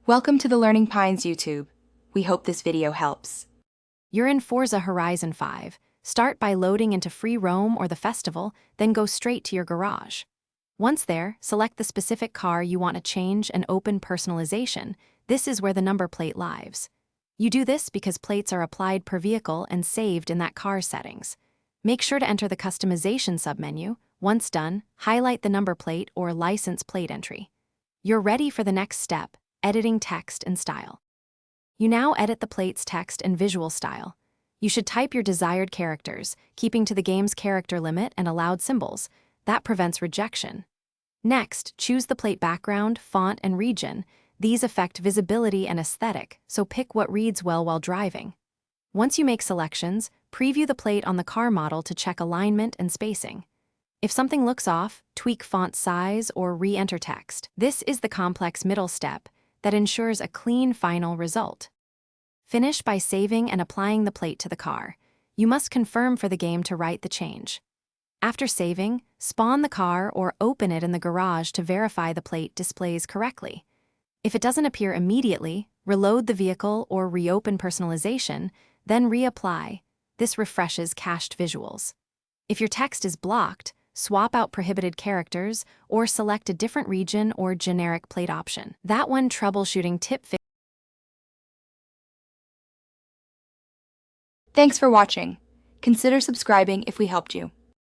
Welcome to the Learning Pines YouTube. We hope this video helps. You're in Forza Horizon 5. Start by loading into free roam or the festival, then go straight to your garage. Once there, select the specific car you want to change and open personalization. This is where the number plate lives. You do this because plates are applied per vehicle and saved in that car's settings. Make sure to enter the customization submenu. Once done, highlight the number plate or license plate entry. You're ready for the next step, editing text and style. You now edit the plate's text and visual style. You should type your desired characters, keeping to the game's character limit and allowed symbols. That prevents rejection. Next, choose the plate background, font, and region. These affect visibility and aesthetic, so pick what reads well while driving. Once you make selections, preview the plate on the car model to check alignment and spacing. If something looks off, tweak font size or re-enter text. This is the complex middle step that ensures a clean final result. Finish by saving and applying the plate to the car. You must confirm for the game to write the change. After saving, spawn the car or open it in the garage to verify the plate displays correctly. If it doesn't appear immediately, reload the vehicle or reopen personalization, then reapply. This refreshes cached visuals. If your text is blocked, swap out prohibited characters or select a different region or generic plate option. That one troubleshooting tip. Thanks for watching. Consider subscribing if we helped you.